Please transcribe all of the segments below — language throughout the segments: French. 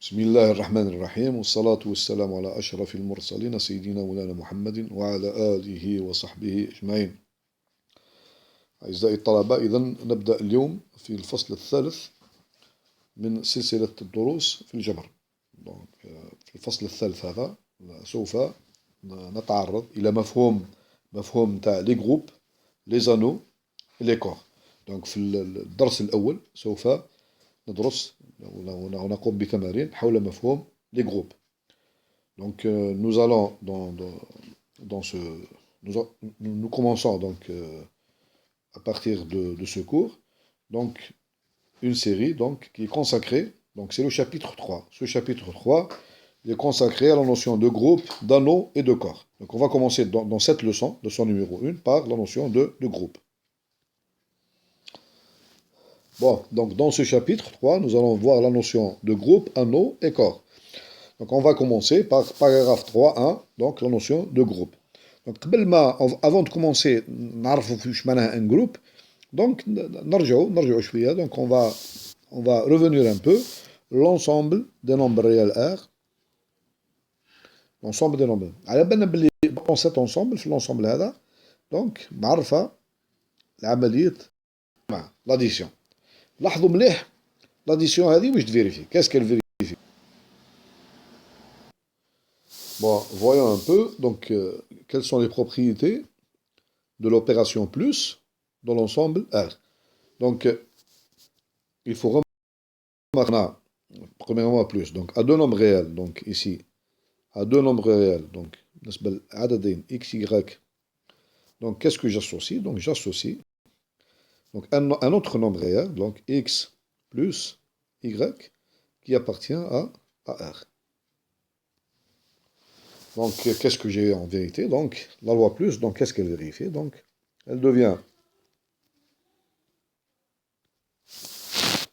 بسم الله الرحمن الرحيم والصلاة والسلام على أشرف المرسلين سيدنا مولانا محمد وعلى آله وصحبه أجمعين. أعزائي الطلبة، إذن نبدأ اليوم في الفصل الثالث من سلسلة الدروس في الجبر. في الفصل الثالث هذا سوف نتعرض إلى مفهوم تاع لي جروب، لي زانو، لي كور. دونك في الدرس الأول سوف ندرس ونقوم بتمارين حول مفهوم les groupes. Donc nous allons dans ce nous commençons donc à partir de ce cours donc une série donc qui est consacrée, donc c'est le chapitre 3. Ce chapitre 3 est consacré à la notion de groupe, d'anneau et de corps. Donc on va commencer dans cette leçon numéro 1 par la notion de groupe. Bon, donc dans ce chapitre 3, nous allons voir la notion de groupe, anneau et corps. Donc on va commencer par paragraphe 3.1, donc la notion de groupe. Donc avant de commencer, un groupe, donc donc on va revenir un peu l'ensemble des nombres réels R. L'ensemble des nombres. Dans cet ensemble, l'ensemble là, donc l'addition. لاحظوا مليح l'addition هذه واش تفيريفي. Qu'est-ce qu'elle vérifie? Bon, voyons un peu donc quelles sont les propriétés de l'opération plus dans l'ensemble R. Donc il faut remarquer premièrement plus, donc à deux nombres réels, donc ici à deux nombres réels, donc x, y. Donc qu'est-ce que j'associe? Donc j'associe donc un autre nombre réel, donc x plus y, qui appartient à R. Donc, qu'est-ce que j'ai en vérité? Donc, la loi plus, donc qu'est-ce qu'elle vérifie? Donc, elle devient...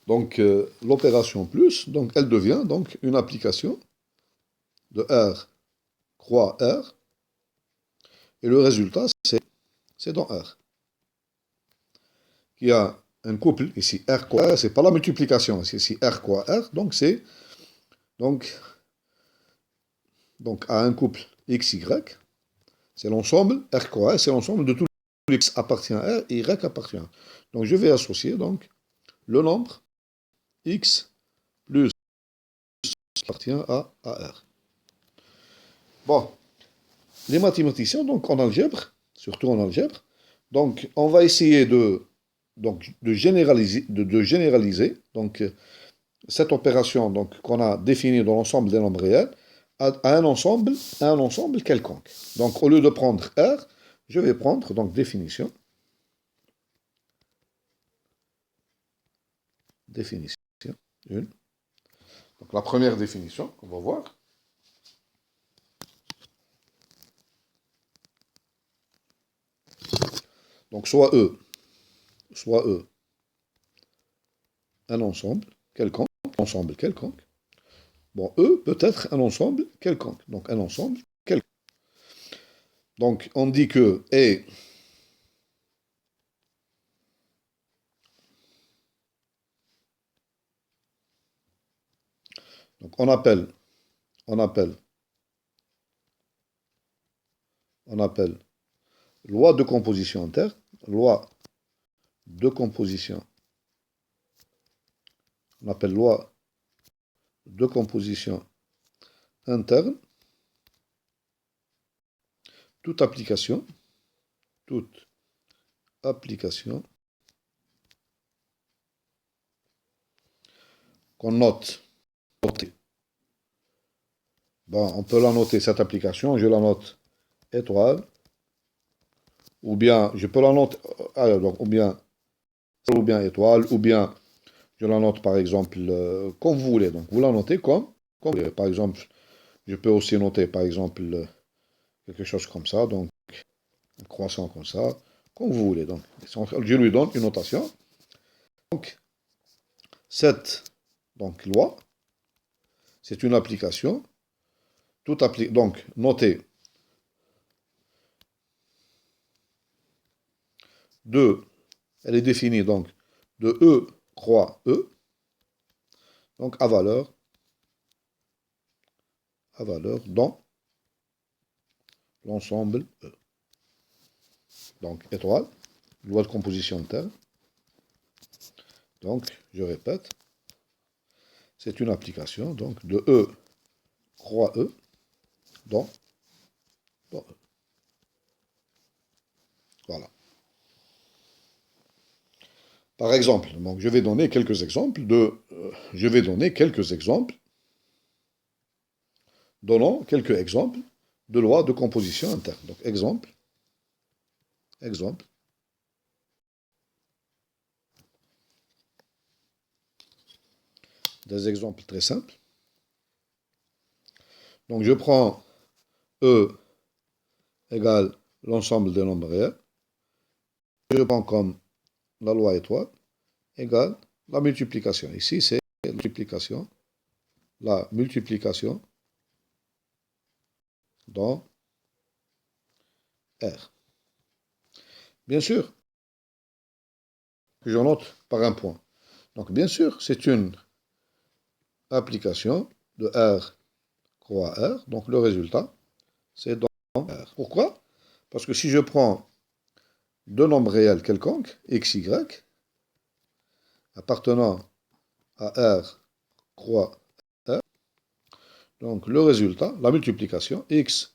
Donc, l'opération plus, donc elle devient donc une application de R croix R, et le résultat, c'est dans R. Il y a un couple, ici, R croix R, c'est pas la multiplication, c'est ici R croix R, donc c'est... Donc, à un couple XY, c'est l'ensemble, R croix R, c'est l'ensemble de tout X appartient à R et Y appartient à R. Donc, je vais associer donc le nombre X plus appartient à R. Bon, les mathématiciens, donc en algèbre, surtout en algèbre, donc on va essayer de généraliser donc, cette opération donc, qu'on a définie dans l'ensemble des nombres réels à un ensemble quelconque. Donc au lieu de prendre R, je vais prendre donc définition. Définition 1. Donc la première définition, on va voir. Donc soit E, un ensemble quelconque, Bon, E peut être un ensemble quelconque. Donc un ensemble quelconque. Donc on dit que E donc on appelle loi de composition interne, loi de composition. On appelle loi de composition interne. Toute application qu'on note. Bon, on peut la noter, cette application, je la note étoile, ou bien je peux la noter, donc, ou bien étoile, ou bien je la note par exemple comme vous voulez. Donc vous la notez comme vous voulez. Par exemple, je peux aussi noter par exemple quelque chose comme ça, donc un croissant comme ça, comme vous voulez. Donc je lui donne une notation. Donc cette loi, c'est une application. Donc notée elle est définie donc de E croix E, donc à valeur à valeur dans l'ensemble E. Donc, étoile, loi de composition interne. Donc, je répète, c'est une application donc, de E croix E dans E. Voilà. Par exemple, donc je vais donner quelques exemples donnant quelques exemples de lois de composition interne. Donc exemple, des exemples très simples. Donc je prends E égale l'ensemble des nombres réels. Je prends comme la loi étoile égale la multiplication. Ici, c'est la multiplication dans R. Bien sûr, je note par un point. Donc, bien sûr, c'est une application de R croix R. Donc, le résultat, c'est dans R. Pourquoi? Parce que si je prends deux nombres réels quelconques, x, y, appartenant à R croix R, donc le résultat, la multiplication, x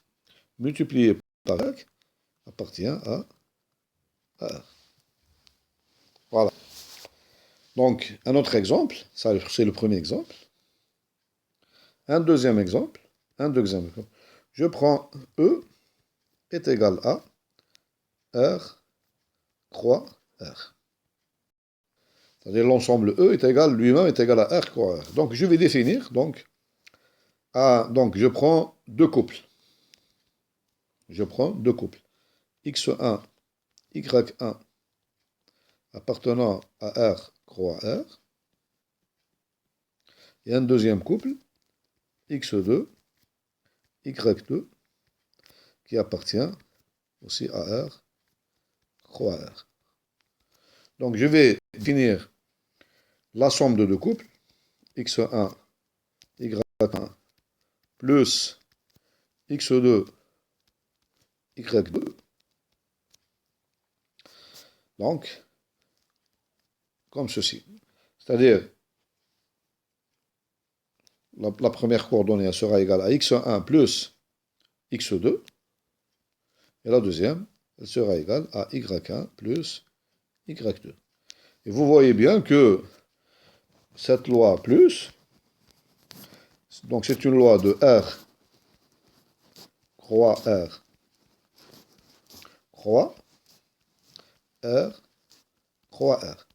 multiplié par y, appartient à R. Voilà. Donc, un autre exemple, ça c'est le premier exemple. Un deuxième exemple, je prends E est égal à R croix R. C'est-à-dire l'ensemble E est égal, lui-même est égal à R croix R. Donc, je vais définir, donc je prends deux couples. X1, Y1 appartenant à R croix R. Et un deuxième couple, X2, Y2, qui appartient aussi à R croix R. Donc, je vais définir la somme de deux couples, X1, Y1, plus X2, Y2. Donc, comme ceci. C'est-à-dire, la première coordonnée sera égale à X1 plus X2. Et la deuxième, elle sera égale à Y1 plus Y2. Et vous voyez bien que cette loi plus, donc c'est une loi de R croix R croix R croix R.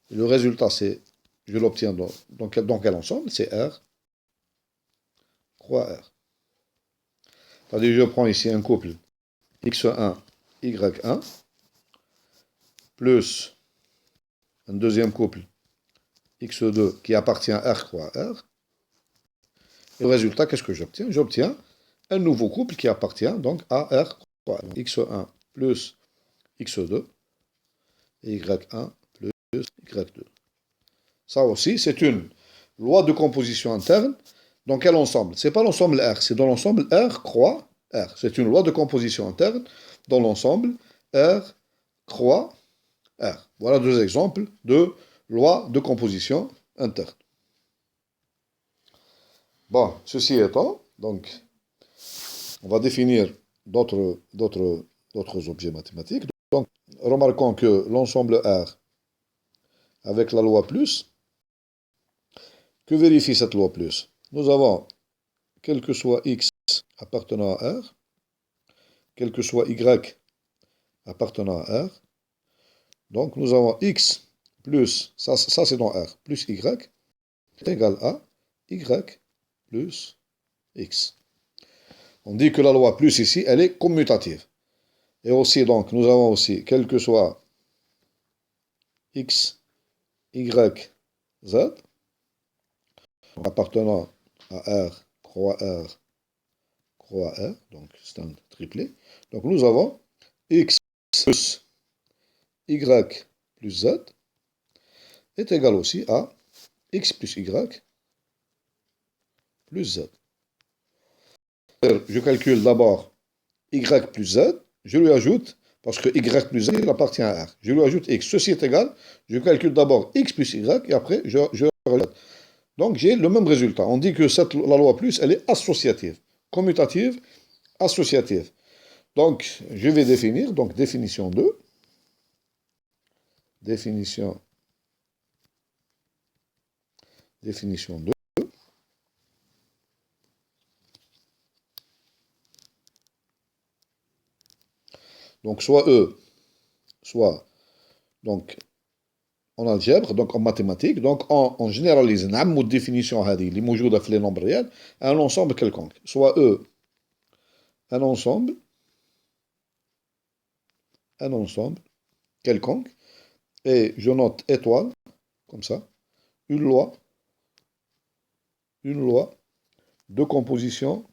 Et le résultat, je l'obtiens dans quel ensemble? C'est R croix R. C'est-à-dire, je prends ici un couple X1, Y1, plus un deuxième couple X2 qui appartient à R croix R. Et le résultat, qu'est-ce que j'obtiens? J'obtiens un nouveau couple qui appartient donc à R croix R. X1 plus X2 et Y1 plus Y2. Ça aussi, c'est une loi de composition interne. Dans quel ensemble? Ce n'est pas l'ensemble R, c'est dans l'ensemble R croix R. C'est une loi de composition interne dans l'ensemble R croix R. Voilà deux exemples de loi de composition interne. Bon, ceci étant, donc, on va définir d'autres objets mathématiques. Donc, remarquons que l'ensemble R avec la loi plus, que vérifie cette loi plus? Nous avons, quel que soit x appartenant à R, quel que soit y appartenant à R, donc nous avons x plus, ça c'est dans R, plus y, est égal à y plus x. On dit que la loi plus ici, elle est commutative. Et aussi, donc, nous avons aussi, quel que soit x, y, z, appartenant à R, croix R, donc c'est un triplet. Donc nous avons x plus y plus z est égal aussi à x plus y plus z. Je calcule d'abord y plus z, je lui ajoute, parce que y plus z, il appartient à R. Je lui ajoute x. Ceci est égal, je calcule d'abord x plus y, et après, je rajoute. Donc, j'ai le même résultat. On dit que la loi plus, elle est associative. Commutative, associative. Donc, je vais définir, donc définition 2. Définition 2. Donc, soit E, soit donc, en algèbre, donc en mathématiques, donc on généralise une définition اللي موجودة في les nombres réels à un ensemble quelconque. Soit E, un ensemble quelconque, et je note étoile, comme ça, une loi de composition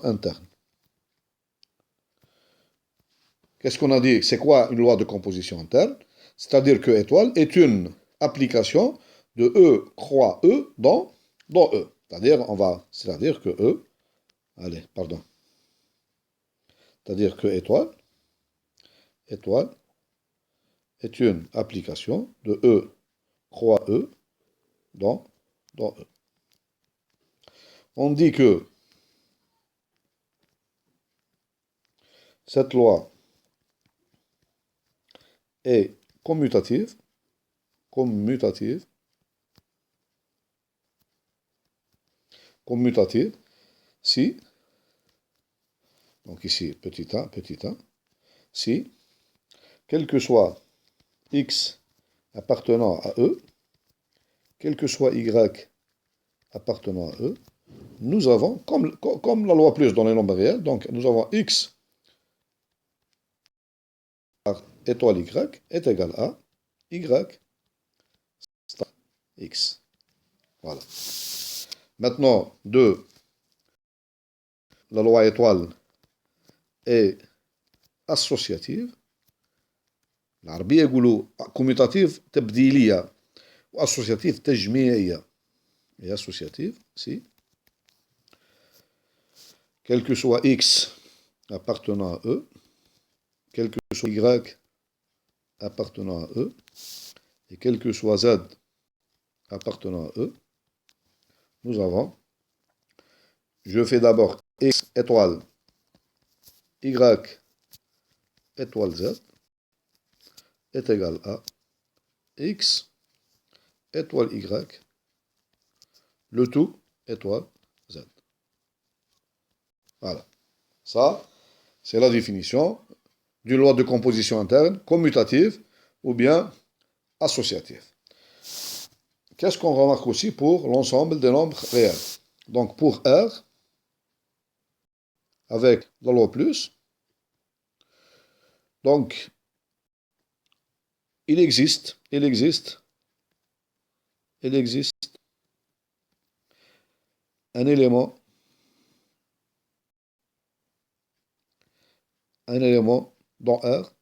interne. Qu'est-ce qu'on a dit? C'est quoi une loi de composition interne? C'est-à-dire que étoile est une application de E croix E dans E. C'est-à-dire que E, allez, pardon. C'est-à-dire que étoile est une application de E croix E dans E. On dit que cette loi est commutative si, donc ici petit a, si, quel que soit x appartenant à E, quel que soit y appartenant à E, nous avons, comme la loi plus dans les nombres réels, donc nous avons x par étoile y est égal à y star x. Voilà. Maintenant, la loi étoile est associative. العربية يقولوا commutative تبديلية وassociative تجميعية. Et associative, si. Quel que soit x appartenant à E, quel que soit y appartenant à E, et quel que soit z appartenant à E, nous avons, je fais d'abord x étoile y étoile z est égal à x étoile y, le tout étoile z. Voilà. Ça, c'est la définition d'une loi de composition interne commutative ou bien associative. Qu'est-ce qu'on remarque aussi pour l'ensemble des nombres réels? Donc pour R, avec la loi plus, donc il existe un élément dans R.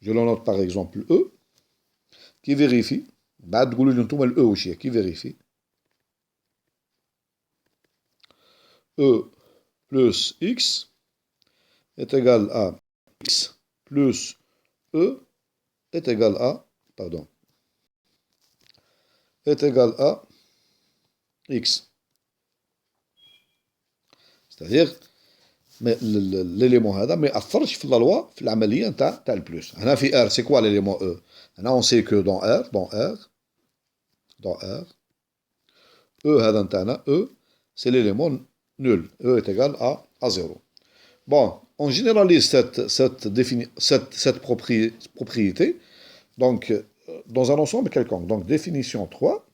Je le note par exemple E, qui vérifie, qui vérifie E plus X est égal à X plus E est égal à, est égal à X. C'est-à-dire, mais l'élément هذا ما يأثرش في la loi في العملية نتاع البلوس. هنا في R, c'est quoi l'élément E? هنا on sait que dans R, E هذا نتاعنا E, c'est l'élément nul. E est égal à 0. Bon, on généralise cette propriété donc, dans un ensemble quelconque. Donc, définition 3.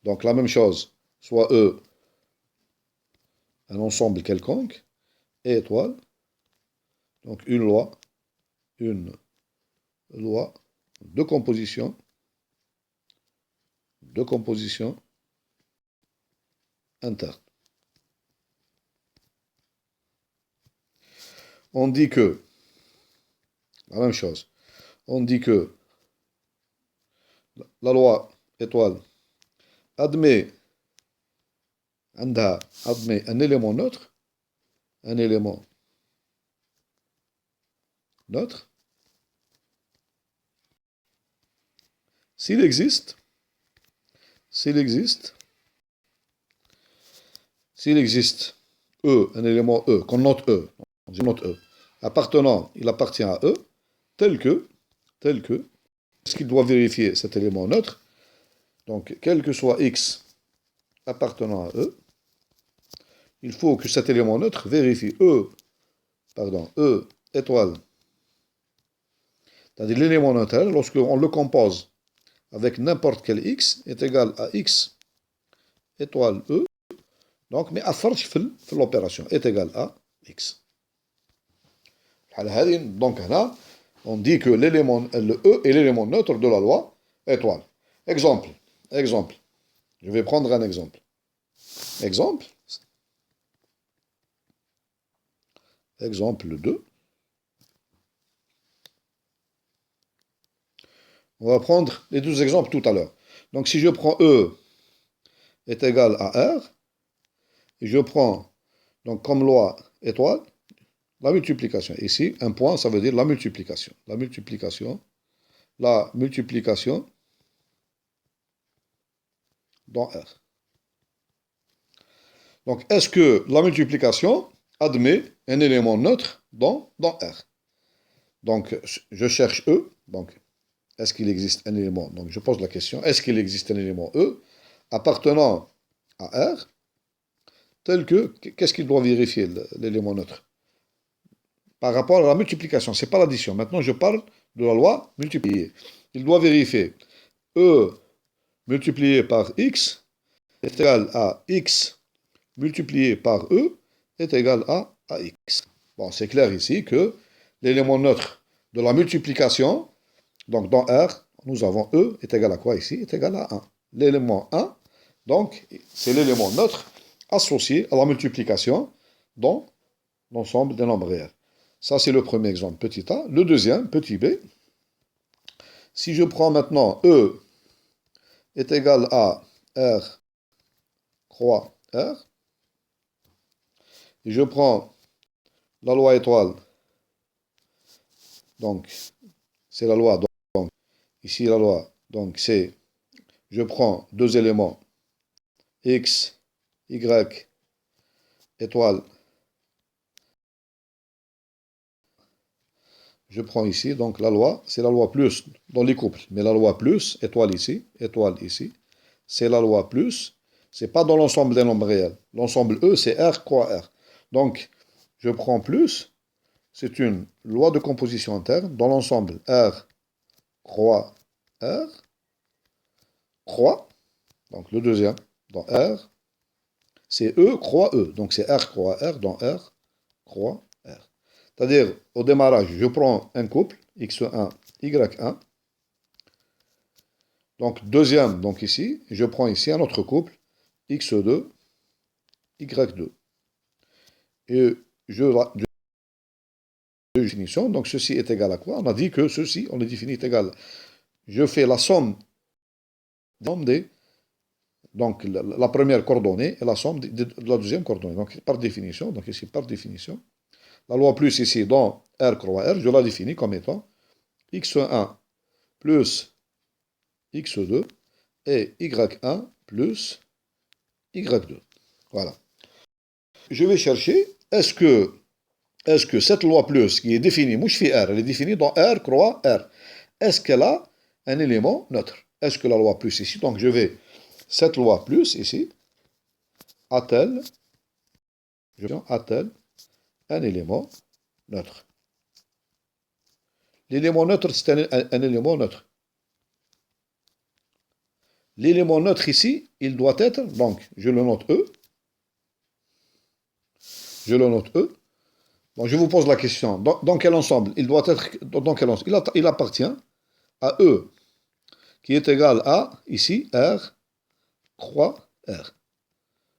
Donc, la même chose, soit E, un ensemble quelconque, et étoile. Donc, une loi de composition interne. on dit que, la même chose, on dit que la loi étoile admet un élément neutre, s'il existe, s'il existe un élément qu'on note on note appartenant, il appartient à tel que, ce qu'il doit vérifier cet élément neutre, donc quel que soit X appartenant à il faut que cet élément neutre vérifie E étoile, c'est-à-dire l'élément neutre, lorsqu'on le compose avec n'importe quel X, est égal à X étoile E, donc, mais à force في l'opération, est égal à X. Donc, là, on dit que l'élément, le E est l'élément neutre de la loi étoile. Exemple. Je vais prendre un exemple. Exemple 2. On va prendre les deux exemples tout à l'heure. Donc, si je prends E est égal à R, et je prends, donc, comme loi étoile, la multiplication. Ici, un point, ça veut dire la multiplication. La multiplication dans R. Donc, est-ce que la multiplication admet un élément neutre dans R? Donc, je cherche E. Donc, est-ce qu'il existe un élément? Donc, je pose la question, est-ce qu'il existe un élément E appartenant à R tel que, qu'est-ce qu'il doit vérifier, l'élément neutre? Par rapport à la multiplication, ce n'est pas l'addition. Maintenant, je parle de la loi multipliée. Il doit vérifier E multiplié par X est égal à X multiplié par E est égal à X. Bon, c'est clair ici que l'élément neutre de la multiplication, donc dans R, nous avons E est égal à quoi ici? Est égal à 1. L'élément 1, donc, c'est l'élément neutre associé à la multiplication dans l'ensemble des nombres réels. Ça, c'est le premier exemple, petit a. Le deuxième, petit b. Si je prends maintenant E est égal à R croix R, et je prends la loi étoile, donc c'est la loi, donc ici la loi, donc c'est, je prends deux éléments, X, Y, étoile, je prends ici, donc la loi, c'est la loi plus dans les couples, mais la loi plus, étoile ici, c'est la loi plus, c'est pas dans l'ensemble des nombres réels. L'ensemble E, c'est R croix R. Donc, je prends plus, c'est une loi de composition interne dans l'ensemble R croix R, croix, donc le deuxième, dans R, c'est E croix E, donc c'est R croix R dans R croix R. C'est-à-dire, au démarrage, je prends un couple, X1, Y1, donc deuxième, donc ici, je prends ici un autre couple, X2, Y2. Et de définition, donc ceci est égal à quoi? On a dit que ceci, on le définit égal. Je fais la somme des, donc la première coordonnée et la somme de la deuxième coordonnée. Donc par définition, donc ici par définition, la loi plus ici dans R croix R, je la définis comme étant X1 plus X2 et Y1 plus Y2. Voilà. Je vais chercher, est-ce que cette loi plus qui est définie, mouche fi R, elle est définie dans R croix R, est-ce qu'elle a un élément neutre? Est-ce que la loi plus ici, donc je vais, cette loi plus ici, a-t-elle un élément neutre? L'élément neutre, c'est un élément neutre. L'élément neutre ici, il doit être, donc, je le note E. Bon, je vous pose la question, dans quel ensemble? Il doit être, dans quel ensemble? Il appartient à E, qui est égal à, ici, R, croix R.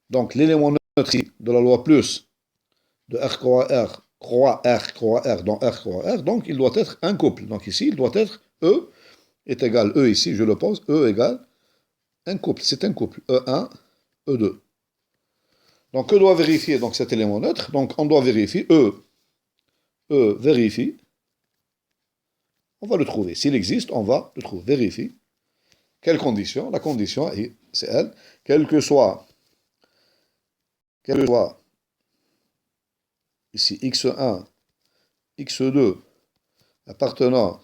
Donc, l'élément neutre ici, de la loi plus, de R croix R, croix R, donc il doit être un couple. Donc ici, il doit être E est égal, E ici, je le pose, E égale un couple, c'est un couple, E1, E2. Donc, que doit vérifier donc, cet élément neutre? Donc, on doit vérifier E vérifie, on va le trouver. S'il existe, on va le trouver. Vérifie. Quelle condition? La condition, c'est elle, quel que soit ici x1, x2 appartenant,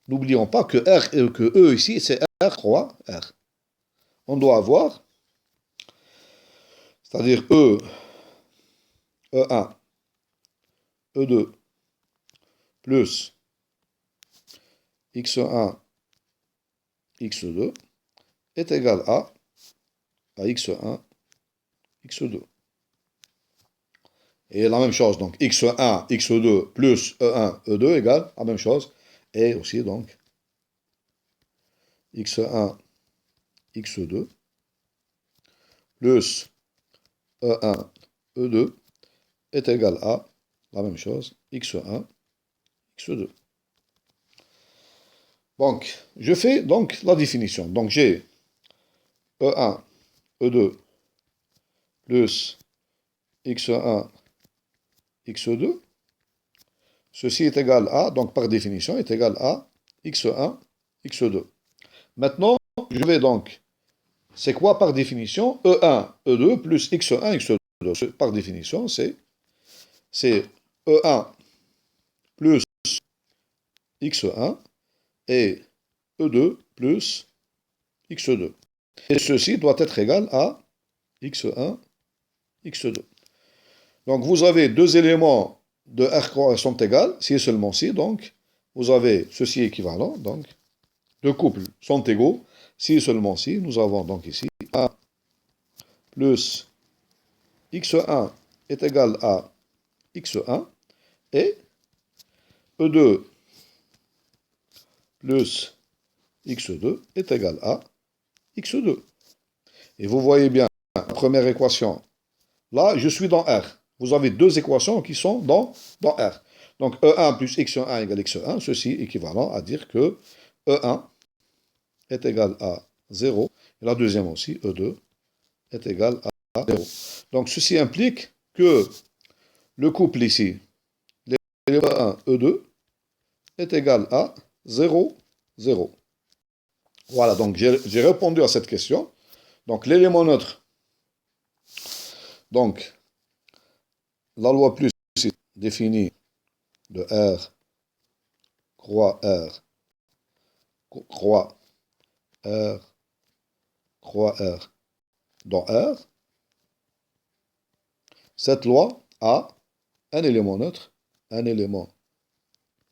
n'oublions pas que R et que E ici, c'est R croix R. On doit avoir, c'est-à-dire E1, E2 plus x1, x2 est égal à x1, x2. Et la même chose, donc x1, x2 plus e1, e2 égale la même chose. Et aussi donc x1, x2 plus e1, e2 est égal à la même chose, x1, x2. Donc, je fais donc la définition. Donc, j'ai e1, e2 plus x1, x2. Ceci est égal à, donc par définition, est égal à x1, x2. Maintenant, je vais donc, c'est quoi par définition? E1, E2 plus x1, x2. Par définition, c'est E1 plus x1 et E2 plus x2. Et ceci doit être égal à x1, x2. Donc vous avez deux éléments de R sont égales, si et seulement si, donc vous avez ceci équivalent, donc deux couples sont égaux, si et seulement si, nous avons donc ici A plus x1 est égal à x1 et E2 plus x2 est égal à x2. Et vous voyez bien, la première équation, là, je suis dans R. Vous avez deux équations qui sont dans R. Donc, E1 plus x1 égale x1, ceci équivalent à dire que E1 est égal à 0, et la deuxième aussi, E2, est égal à 0. Donc, ceci implique que le couple ici, E1, E2, est égal à 0, 0. Voilà, donc j'ai répondu à cette question. Donc, l'élément neutre, donc, la loi plus définie de R, croix R, croix R, croix R dans R, cette loi a un élément neutre, un élément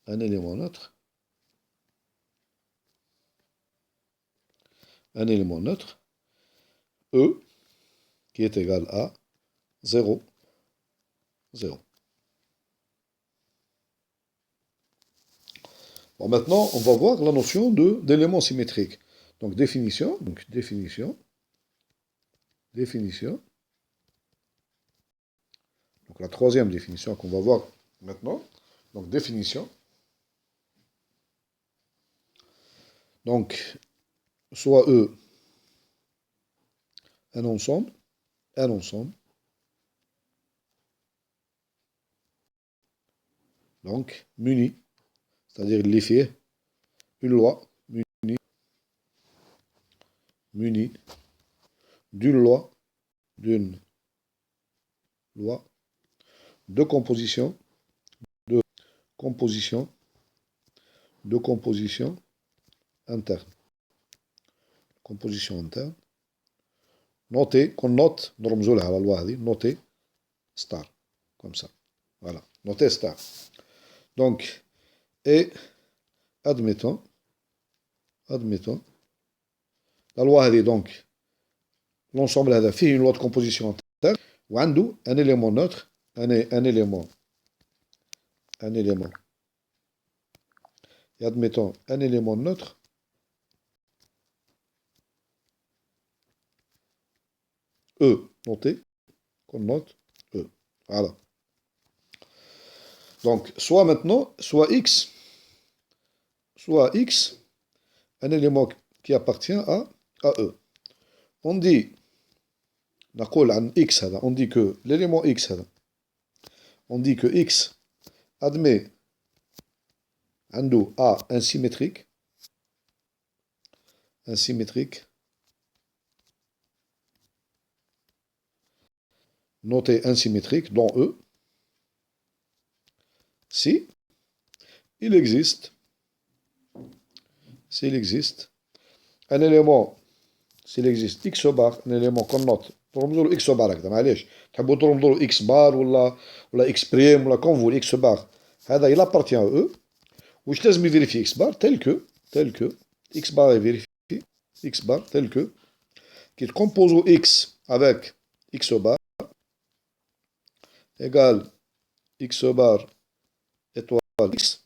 neutre, un élément neutre, E, qui est égal à 0, 0. Bon, maintenant, on va voir la notion d'élément symétrique. Donc, définition. Donc, la troisième définition qu'on va voir maintenant. Donc, définition. Donc, soit E, un ensemble, donc, muni, c'est-à-dire l'effet, une loi, muni d'une loi, de composition, composition, interne. Composition interne. Notez, qu'on note, نرمزوا لها على loi هذه, notez star, comme ça. Voilà, notez star. Donc, et admettons, la loi هذه donc, l'ensemble هذا فيه une loi de composition interne, وعنده un élément neutre, un élément, et admettons un élément neutre, E, notez, qu'on note E. Voilà. Donc, soit maintenant, soit x, un élément qui appartient à E. On dit, نقول عن x هذا, on dit que l'élément x هذا, on dit que x admet عنده A un symétrique, noté insymétrique dans E, si il existe un élément, s'il existe x bar, un élément qu'on note, ترمزوا له x bar هكذا معليش تحبوا ترمزوا له x bar ولا x prime ولا comme vous x bar هذا il appartient à eux واش لازم يفيريفي x bar tel que x bar est vérifié x bar tel que qu'il compose au x avec x bar égale x bar étoile x.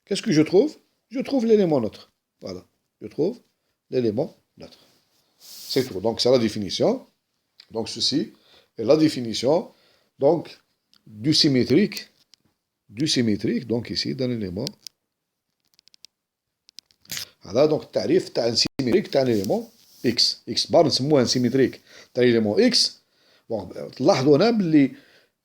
Qu'est-ce que je trouve? Je trouve l'élément neutre. Voilà, je trouve l'élément neutre. C'est tout. Donc c'est la définition. Donc ceci est la définition donc du symétrique, donc ici d'un élément. Voilà donc tarif تاع un symétrique تاع un élément x. x bar نسموه un symétrique تاع l'élément x. Bon, تلاحظوا هنا باللي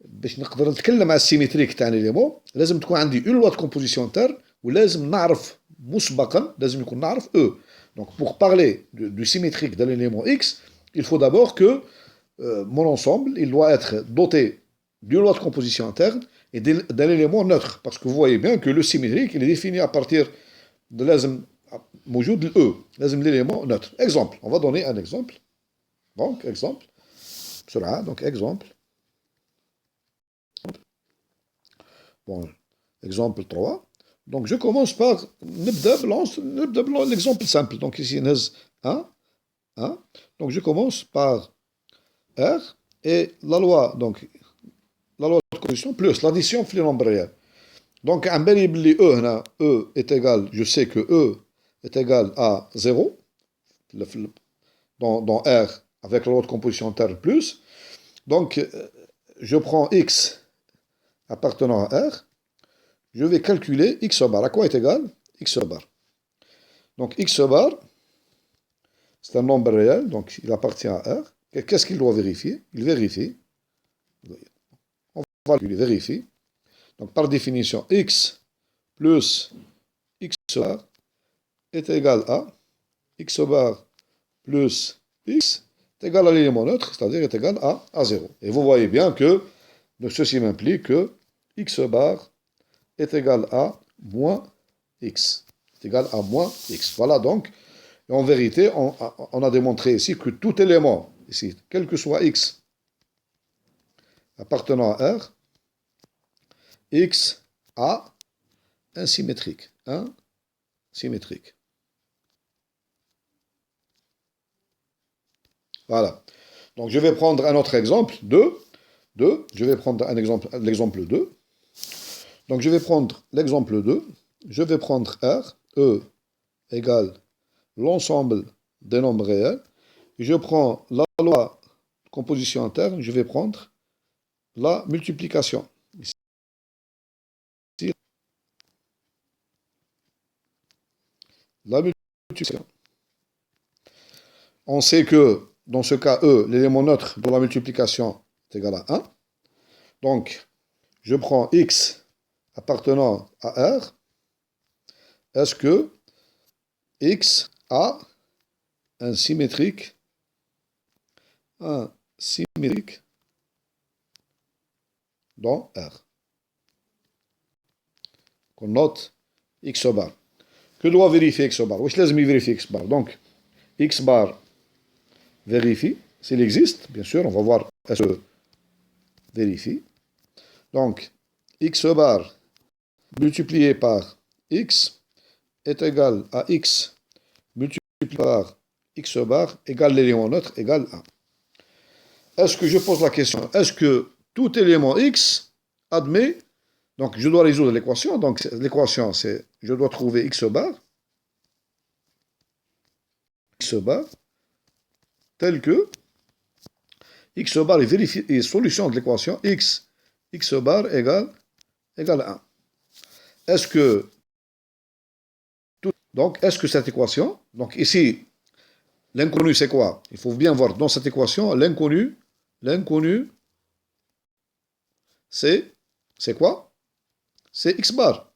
باش نقدر نتكلم على السيمتريك تاع ليليمون لازم تكون عندي اون لوا دو كومبوزيسيون تاع ولازم نعرف مسبقا لازم يكون نعرف او. Donc pour parler du symétrique d'un élément x, il faut d'abord que mon ensemble, il doit être doté d'une loi de composition interne et d'un élément neutre. Parce que vous voyez bien que le symétrique, il est défini à partir de لازم موجود ال E, لازم l'élément neutre. Exemple, on va donner un exemple. Donc, exemple, بسرعة, donc exemple. Bon, exemple 3. Donc je commence par l'exemple simple. Donc ici, 1. Donc je commence par R et la loi de composition plus l'addition fait le nombre réel. Donc un variable E est égal, je sais que E est égal à 0 dans R avec la loi de composition terre plus. Donc je prends X appartenant à R, je vais calculer x bar. À quoi est égal x bar? Donc x bar, c'est un nombre réel, donc il appartient à R. Qu'est-ce qu'il doit vérifier? Il vérifie. On va vérifier. Donc par définition, x plus x bar est égal à x bar plus x est égal à l'élément neutre, c'est-à-dire est égal à 0. Et vous voyez bien que ceci m'implique que x bar est égal à moins x. Est égal à moins x. Voilà donc, en vérité, on a démontré ici que tout élément, ici, quel que soit x appartenant à R, x a un symétrique. Voilà. Donc je vais prendre un autre exemple, 2. Je vais prendre un exemple, l'exemple 2. Donc je vais prendre l'exemple 2. Je vais prendre R, E égale l'ensemble des nombres réels. Et je prends la loi de composition interne, je vais prendre la multiplication. Ici. La multiplication. On sait que dans ce cas E, l'élément neutre de la multiplication est égal à 1. Donc, je prends X appartenant à R. Est-ce que X a un symétrique dans R? Qu'on note X bar. Que doit vérifier X bar? Wesh lazim vérifier X bar. Donc, X bar vérifie, s'il existe, bien sûr, on va voir est-ce que vérifie. Donc, X bar multiplié par X est égal à X multiplié par X bar égale l'élément neutre égale 1. Est-ce que je pose la question, est-ce que tout élément X admet, donc je dois résoudre l'équation, donc l'équation c'est, je dois trouver X bar tel que X bar est, vérifié, est solution de l'équation X bar égale 1. est-ce que, donc, est-ce que cette équation, donc ici, l'inconnu c'est quoi? Il faut bien voir dans cette équation, l'inconnu, c'est quoi? C'est x bar.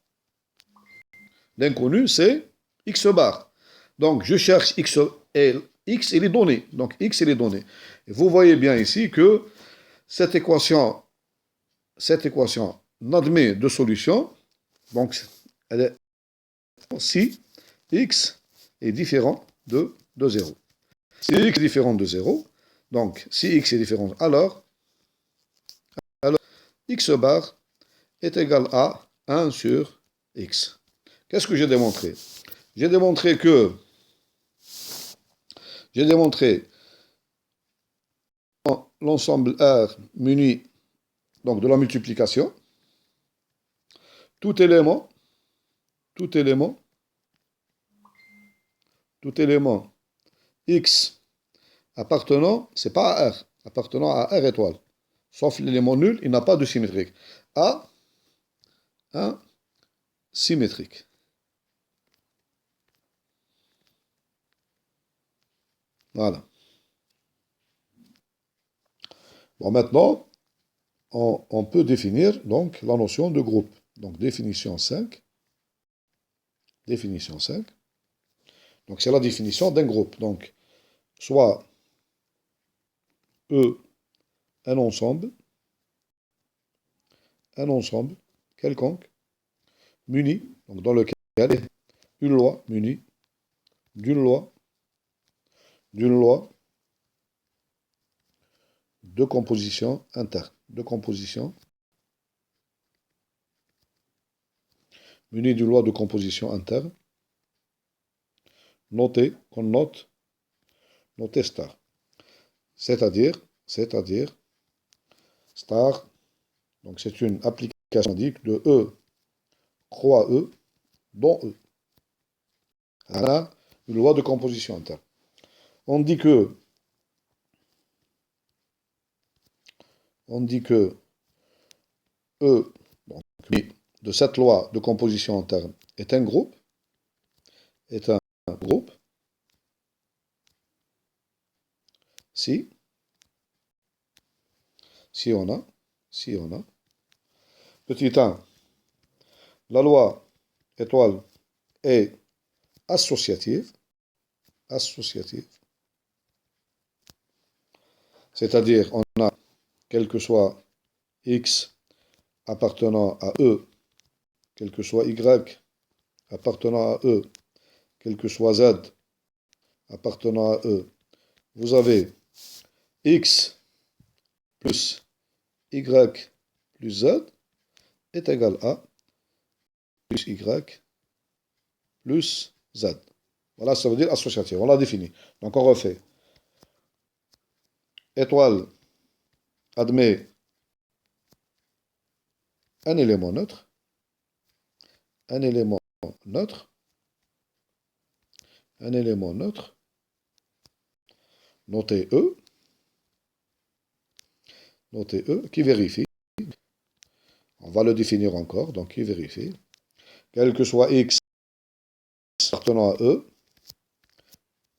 L'inconnu, c'est x bar. Donc, je cherche x et x, il est donné. Donc, x, il est donné. Et vous voyez bien ici que cette équation n'admet de solution. Donc, elle est si x est différent de 0. Si x est différent de 0, donc si x est différent, alors x bar est égal à 1 sur x. Qu'est-ce que j'ai démontré? J'ai démontré l'ensemble R muni donc de la multiplication, tout élément x appartenant, c'est pas à R, appartenant à R étoile, sauf l'élément nul, il n'a pas de symétrique, à un symétrique. Voilà. Bon, maintenant, on peut définir donc la notion de groupe. Donc, définition 5. Définition 5. Donc, c'est la définition d'un groupe. Donc, soit E, un ensemble quelconque, muni, donc dans lequel une loi munie d'une loi de composition interne, munie d'une loi de composition interne, notée star. C'est-à-dire, star, donc c'est une application de E croix E, dont E. Voilà une loi de composition interne. On dit que E, donc, de cette loi de composition interne est un groupe, si on a, petit 1, la loi étoile est associative, c'est-à-dire on a quel que soit x appartenant à E, quel que soit y appartenant à E, quel que soit z appartenant à E, vous avez x plus y plus z est égal à plus y plus z. Voilà, ça veut dire associatif. On l'a défini. Donc on refait. Étoile admet un élément neutre, noté E, qui vérifie. On va le définir encore, donc qui vérifie. Quel que soit x appartenant à E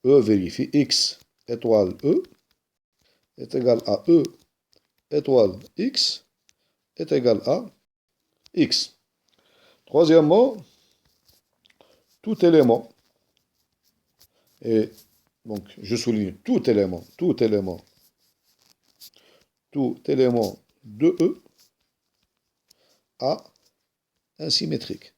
vérifie x étoile E est égal à E étoile x est égal à x. Troisièmement, tout élément, et donc je souligne tout élément de E a un symétrique.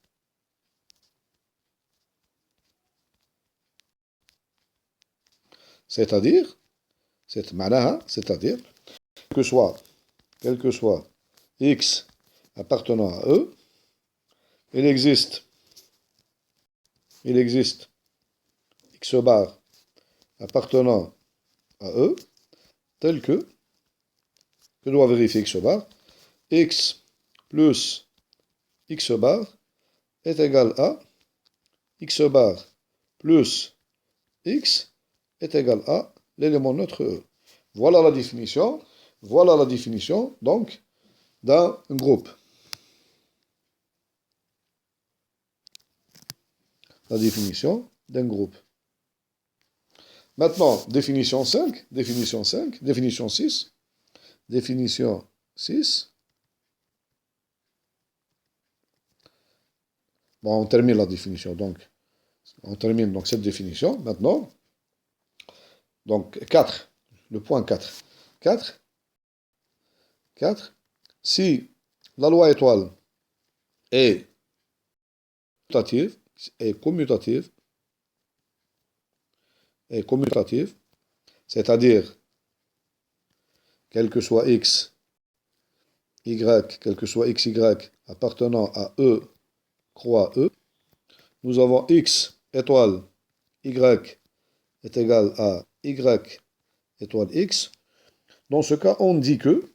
C'est-à-dire, c'est-à-dire, quel que soit x appartenant à E, il existe x bar appartenant à E, tel que doit vérifier x bar, x plus x bar est égal à x bar plus x est égal à l'élément neutre E. Voilà la définition, donc, d'un groupe. la définition d'un groupe. Maintenant, définition 5, définition 5, définition 6, définition 6. Bon, on termine la définition, donc. On termine donc cette définition. Maintenant, donc 4, le point 4. 4, 4. Si la loi étoile est commutative, c'est-à-dire, quel que soit x, y, quel que soit xy appartenant à E, croix E, nous avons x étoile y est égal à y étoile x. Dans ce cas, on dit que,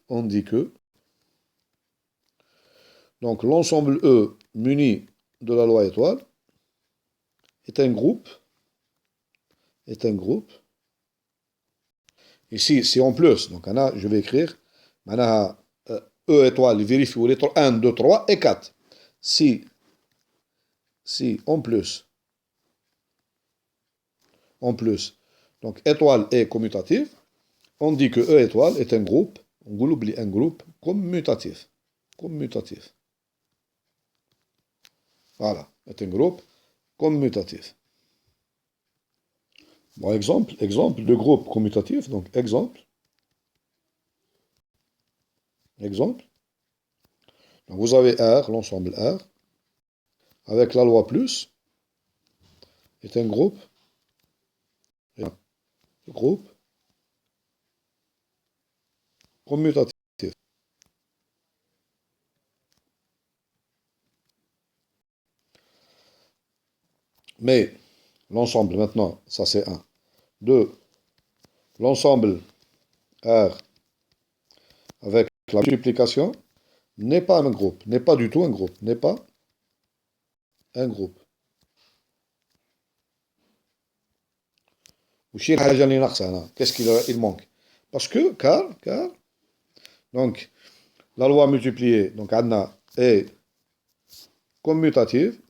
donc l'ensemble E muni de la loi étoile est un groupe. Ici, c'est en plus. Donc, je vais écrire. E étoile, vérifie les lettres 1, 2, 3 et 4. Si en plus, donc étoile est commutative, on dit que E étoile est un groupe, on oublie un groupe commutatif. Voilà, est un groupe commutatif. Bon, exemple de groupe commutatif, donc exemple. Donc vous avez R, l'ensemble R, avec la loi plus, est un groupe commutatif. Mais l'ensemble, maintenant, ça c'est 1. 2. L'ensemble R avec la multiplication n'est pas un groupe, n'est pas du tout un groupe, n'est pas un groupe. Qu'est-ce qu'il manque? Parce que, car, donc, la loi multipliée, donc Anna, est commutative.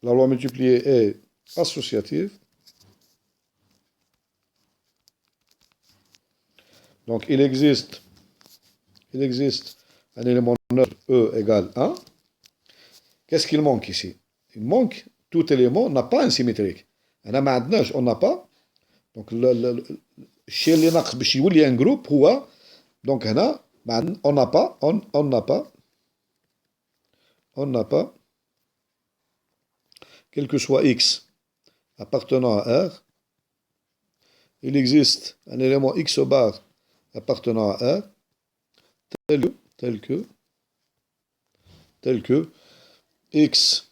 La loi multipliée est associative. Donc, il existe un élément neutre E égale 1. Qu'est-ce qu'il manque ici? Il manque, tout élément n'a pas un symétrique. On n'a pas. Donc, chez les naqs, il y a un groupe, donc on n'a pas, quel que soit x appartenant à R, il existe un élément x bar appartenant à R, tel que x